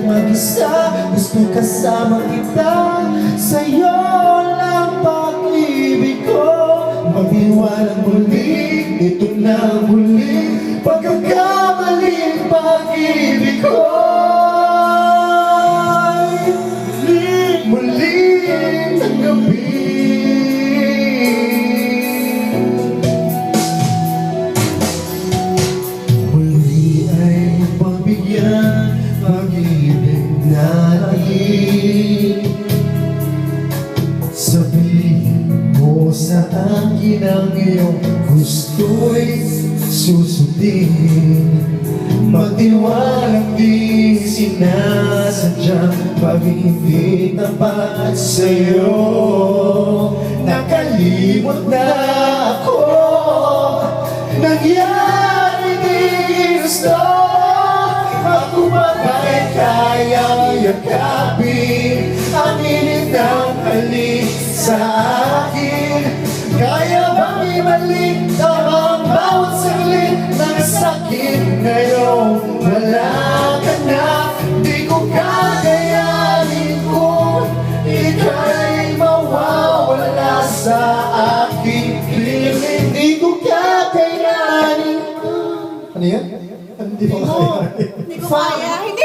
mag-isa, gusto kasama kita. Sa'yo lang pag-ibig ko, maghiwalang muli, ito na ang muli, pagkakamaling pag-ibig ko. Muling tanggapin. Muli ay pagbigyan, pag-ibig na lahim. Sabihin mo sa akin ang iyong gusto'y susundin. Magtiwalang di sinasadyang pag-ibig tapat sa'yo. Nakalimot na ako, nangyari di gusto. Ako ba ba'y kayang yakapin ang init ng halik sa akin? Kaya bang ibalik ang bawat saglit ng sakit ngayong wala ka na? Di ko kakayanin kung ika'y mawawala sa aking piling. Di ko kakayanin. Ano yan? Hindi ko kaya. Hindi ko kaya.